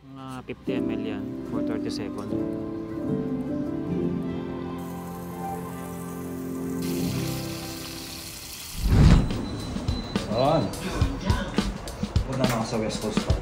Mga 50 ml yan for 30 seconds. On. Punta na ako sa West Coast Park.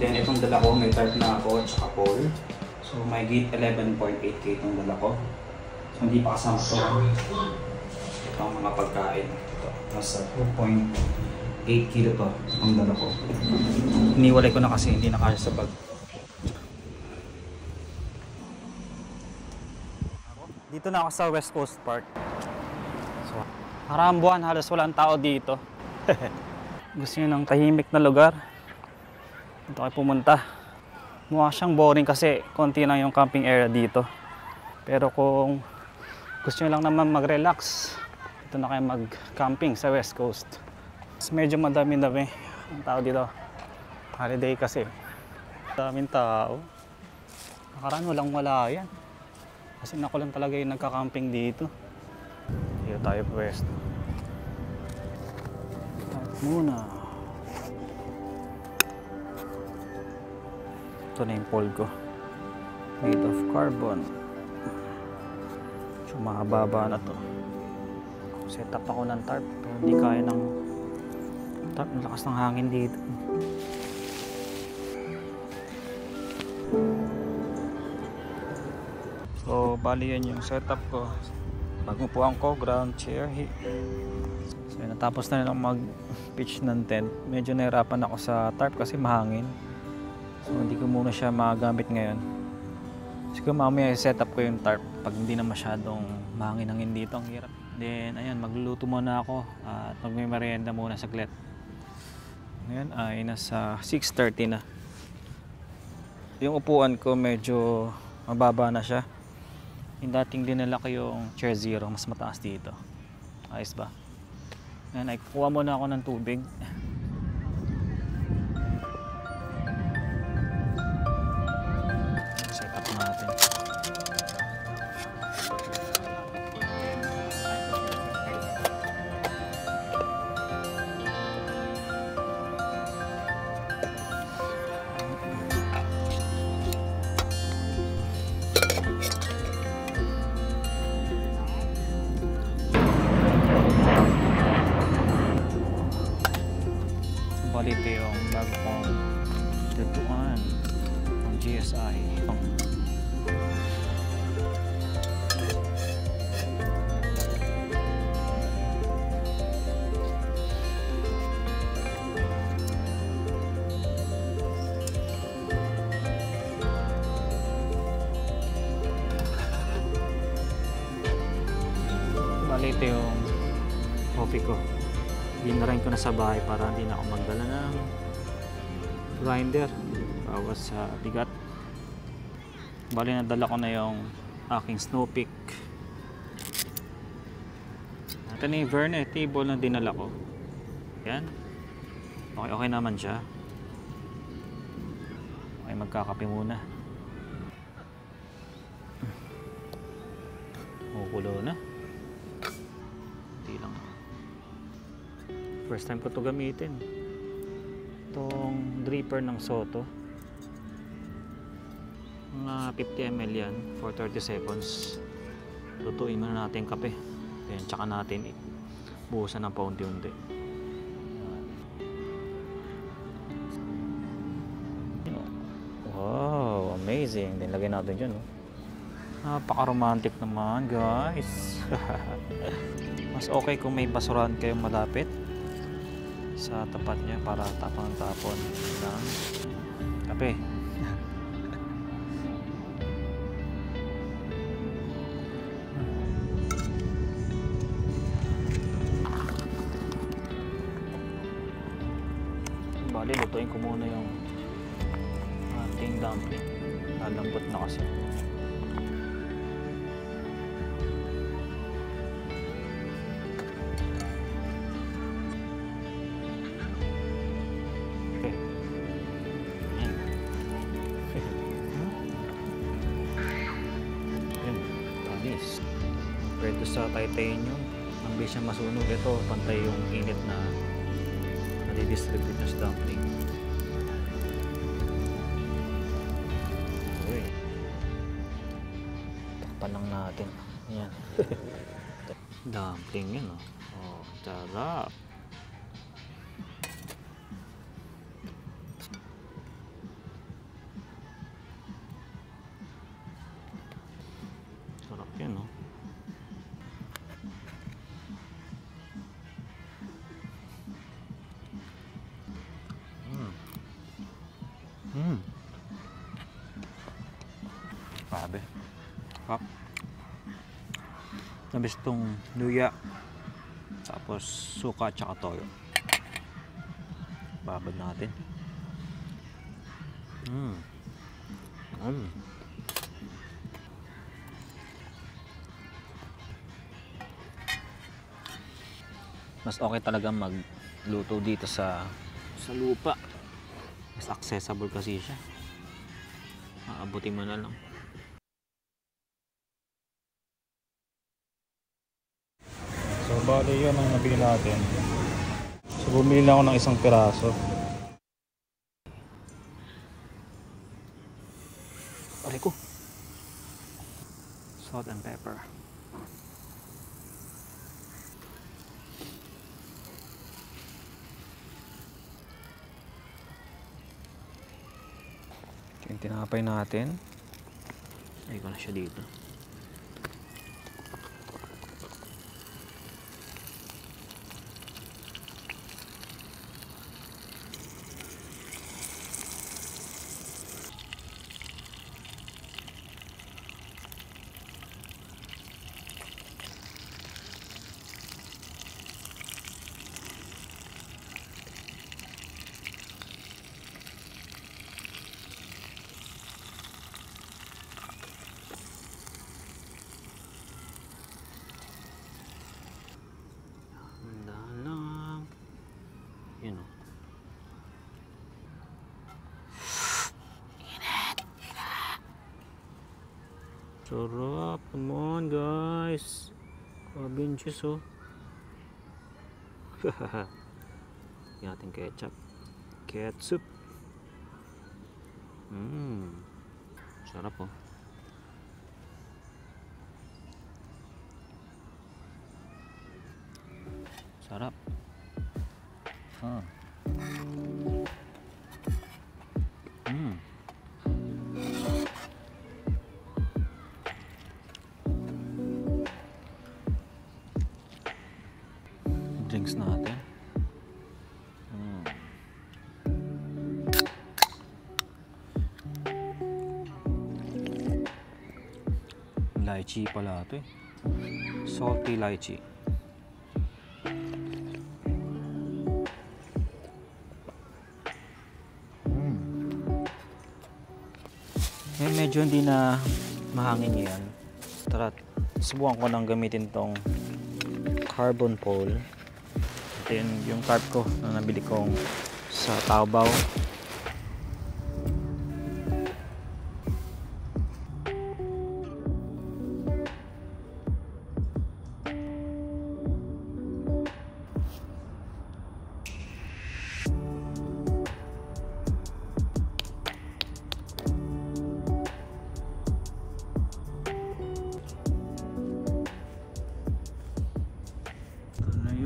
Then itong dala ko, may tarp na ako at saka pole. So may gate 11.8K itong dala ko. So hindi pa kasama ito. Ito ang mga pagkain. Ito. Nasa 2.8 kilo to ang dala ko. Iniwalay ko na kasi hindi na kasya sa bag. Dito na ako sa West Coast Park. So, maraming buwan, halos walang tao dito. Gusto nyo ng tahimik na lugar? Dito kayo pumunta. Mukha siyang boring kasi konti lang yung camping area dito. Pero kung gusto nyo lang naman mag-relax, dito na kayo mag-camping sa West Coast. Medyo madami-dami ang tao dito. Holiday kasi. Daming tao. Nakaraan walang-wala yan. Kasi ako lang talaga yung nagka-camping dito. Dito tayo pwesto. Start muna. Ito na yung pole ko. Made of carbon. So mahaba na to. Set up ako ng tarp. Pero hindi kaya ng tarp. Ang lakas ng hangin dito. So bali yan yung setup ko. Magmupuan ko, ground chair. So natapos na nilang mag-pitch ng tent. Medyo nahirapan ako sa tarp kasi mahangin. So hindi ko muna siya magamit ngayon. Siguro mamaya i-setup ko yung tarp pag hindi na masyadong mahangin-hangin dito. Ang hirap. Then ayan, magluluto muna ako at magme-merienda muna saglit. Ngayon ay nasa 6:30 na. Yung upuan ko medyo mababa na siya. Yung dating dinala ko yung chair zero, mas mataas dito. Ayos ba? Ngayon ay kukuha muna ako ng tubig. Set up natin. Ito yung bago kong lutuan ng GSI. Bali ito yung coffee ko. Dinarain ko na sa bahay para hindi na ako magdala ng grinder bawas sa bigat. Bali nadala ko na yung aking snow peak. Ito na yung Verne table na dinala ko. Yan. Okay naman siya. Okay, magkakape muna. Kukulo na. Hindi lang. First time ko to gamitin. Itong dripper ng Soto. Mga 50 ml yan for 30 seconds. Lutuin muna natin kape. Then tsaka natin buhusan ng paunti-unti. Wow, amazing. Then lagay natin dyan. Napaka-romantic naman, guys. Mas okay kung may basurahan kayong malapit sa tapat niya para tapon-tapon ng kape. Bali, lutuin ko muna yung ating dumpling. Lalambot na kasi. Compared to sa titanium, ang bilis niya masunog. Ito, pantay yung init na nadidistribute na sa dumpling. Takpan lang natin. Ayan. Dumpling yun, oh. Oh, sarap. Sarap yan, oh. Grabe. Hap. Nabis tong luya. Tapos suka at saka toyo. Babad natin. Mas okay talaga magluto dito sa lupa. Mas accessible kasi siya. Aabutin mo na lang. So bali yun ang nabili natin. So bumili lang ako ng isang piraso. Aray ko. Salt and pepper. Yung tinapay natin. Ay ko na siya dito. Yun, oh. Sarap. Come on, guys. Grabe cheese, oh. Yung ating ketchup. Ketchup. Sarap, oh. Sarap. Drinks natin. Lychee pala ito, eh. Salty lychee. Medyo hindi na mahangin yan. Tara, subukan ko nang gamitin tong carbon pole. Ito yung carb ko na nabili kong sa Taobao.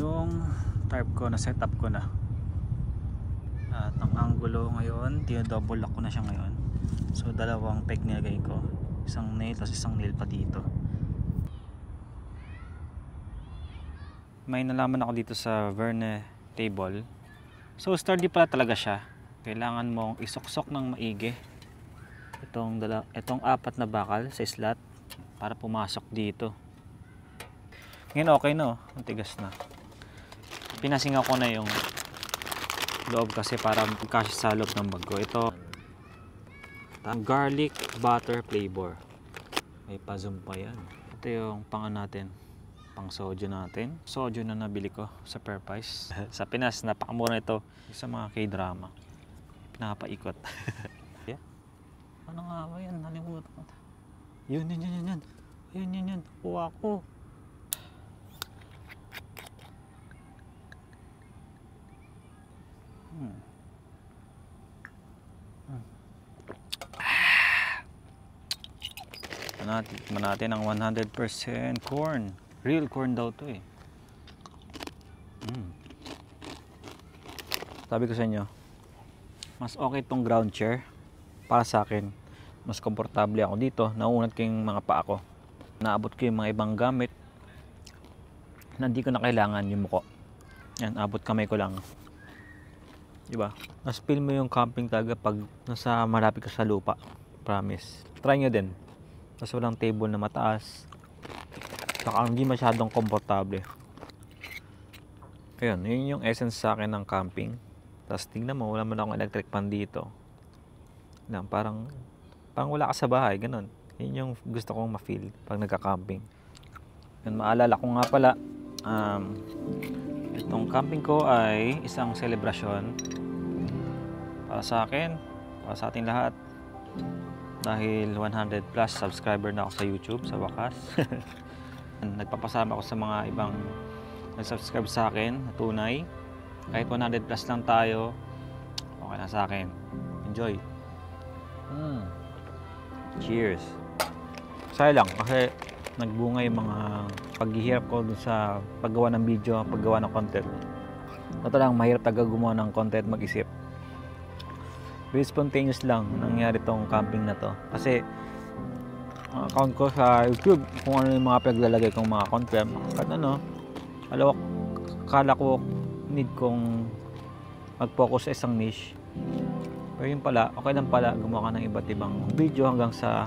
Yung tarp ko na setup ko na, at ang angulo ngayon double lock ko na siya ngayon. So dalawang peg nilagay ko, isang nail tapos isang nail pa dito. May nalaman ako dito sa Verne table. So sturdy pala talaga siya. Kailangan mong isuksok ng maigi itong apat na bakal sa slot para pumasok dito. Ngayon okay na, oh. Ang tigas na. Pinasingaw ko na yung loob kasi para magkasya sa loob ng bag ko. Ito garlic butter flavor. May pa-zoom pa yan. Ito yung natin, pang soju natin. Soju na nabili ko sa Fairprice. Sa Pinas, napakamura ito sa mga K-drama. Pinapaikot. Yeah. Ano nga ba yan? Nalimutan ko. Yun. Yun. Kuha ko. Tikman natin ang 100% corn. Real corn daw to eh. Sabi ko sa inyo, mas okay tong ground chair para sa akin. Mas komportable ako dito. Nauunat ko yung mga paa ko. Naabot ko yung mga ibang gamit na hindi ko na kailangan yung muko. Yan, abot kamay ko lang. Diba? Mas feel mo yung camping talaga pag nasa malapit ka sa lupa. Promise. Try nyo din. Tapos walang table na mataas. Saka hindi masyadong komportable. Ayun, yun yung essence sa akin ng camping. Tapos tingnan mo, wala man akong electric fan dito. Parang wala ka sa bahay, ganun. Yun yung gusto kong ma-feel pag nagka-camping. Yun, maalala ko nga pala, itong camping ko ay isang selebrasyon para sa akin, para sa ating lahat. Dahil 100 plus subscriber na ako sa YouTube sa wakas. Nagpapasama ako sa mga ibang nag-subscribe sa akin na tunay. Kahit 100 plus lang tayo, okay na sa akin. Enjoy. Cheers. Saya lang kasi nagbunga yung mga paghihirap ko dun sa paggawa ng video, paggawa ng content. Ito lang, mahirap taga gumawa ng content mag-isip. Very spontaneous lang nangyari tong camping na to. Kasi account ko sa YouTube, kung ano yung mga paglalagay kong mga content, kahit ano, kala ko need kong mag-focus sa isang niche. Pero yun pala, okay lang pala gumawa ka ng iba't ibang video hanggang sa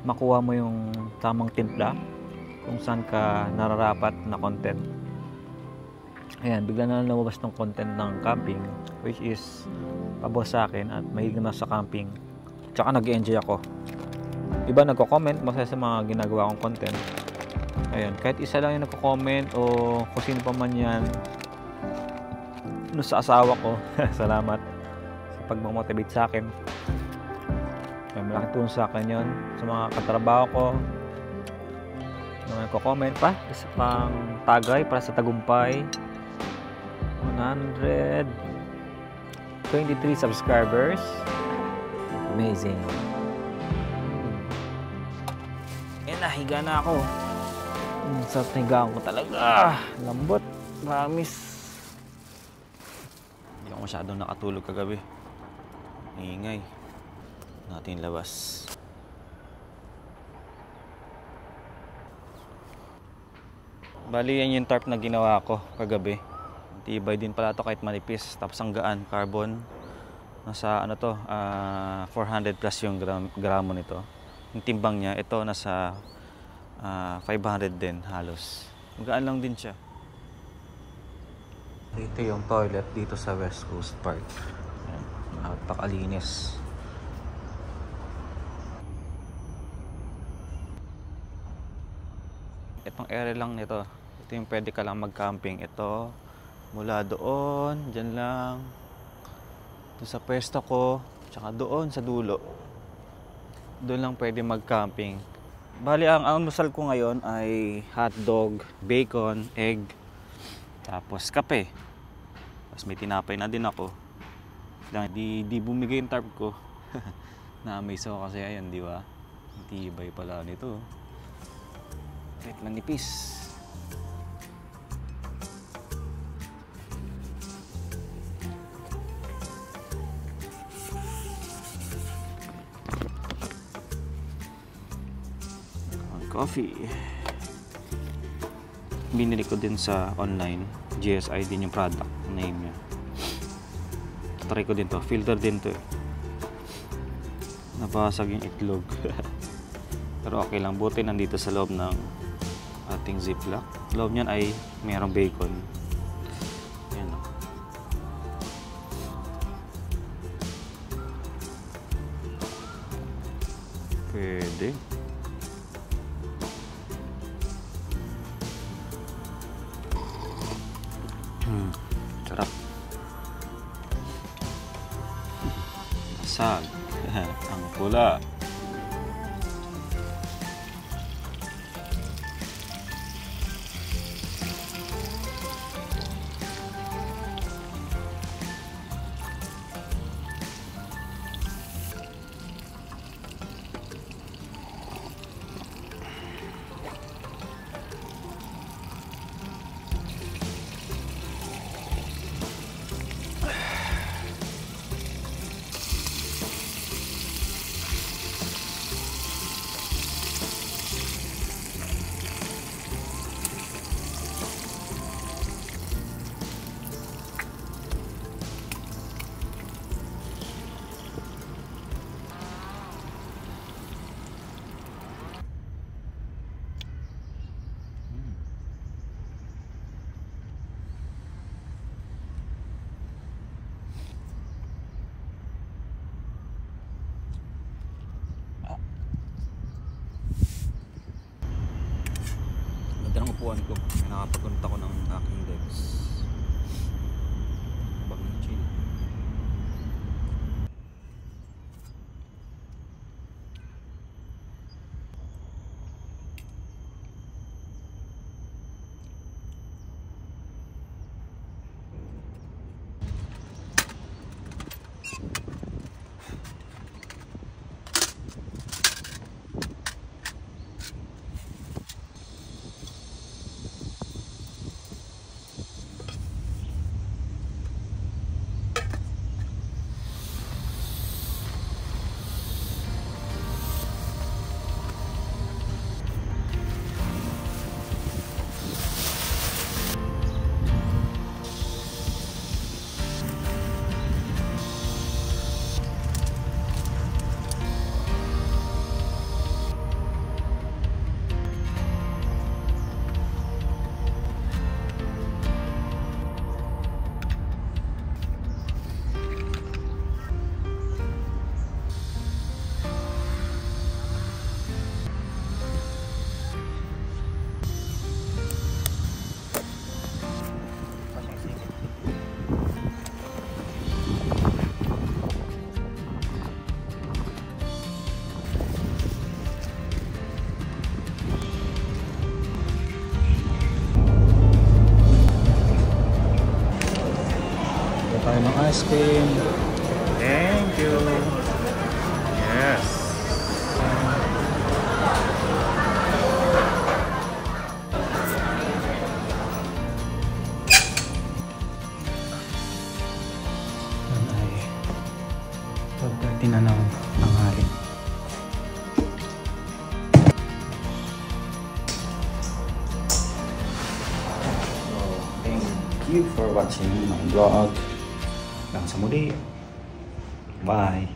makuha mo yung tamang timpla kung saan ka nararapat na content. Ayan, bigla na lumabas ng content ng camping, which is pabor sa akin at mahilig na sa camping. Tsaka nag-enjoy ako. Iba nagko-comment masaya sa mga ginagawa kong content. Ayun, kahit isa lang yung nagko-comment o kung sino pa man yan, sa asawa ko, salamat sa pagmamotivate sa akin. May malaking tulong sa akin yun. Sa mga katrabaho ko, na nagko-comment pa, isa pang tagay para sa tagumpay. 123 subscribers. Amazing. Nahiga na ako. Sa higaan ko talaga. Lambot. Promise. Hindi ako masyadong nakatulog kagabi. Ingay. Natin labas. Bali, yan yung tarp na ginawa ko kagabi. Tibay din pala ito kahit manipis. Tapos ang gaan, carbon. Nasa ano to, 400 plus yung gramo nito. Yung timbang niya, ito nasa 500 din halos. Magaan lang din siya. Dito yung toilet dito sa West Coast Park. Napakalinis. Itong area lang nito. Ito yung pwede ka lang mag-camping. Ito, mula doon, dyan lang. Doon sa pwesto ko, tsaka doon sa dulo. Doon lang pwede mag-camping. Bali, ang almusal ko ngayon ay hotdog, bacon, egg, tapos kape. Tapos may tinapay na din ako. Di bumigay yung tarp ko. Na-amaze ako kasi ayan, di ba? Tibay pala nito. Kahit manipis. Coffee. Binili ko din sa online. GSI din yung product name niya. Try ko din to. Filter din to. Nabasag yung itlog. Pero okay lang. Buti nandito sa loob ng ating ziplock. Loob niyan ay mayroong bacon. Ayan o. Pwede. Sarap. Basag. Ang pula. upuan ko. Nakapagpunta ko ng aking legs. Habang chill. Tayo ng ice cream. Thank you. Yes. Yan ay 12:30 na ng tanghali. So, thank you for watching my vlog. Hanggang sa muli. Bye.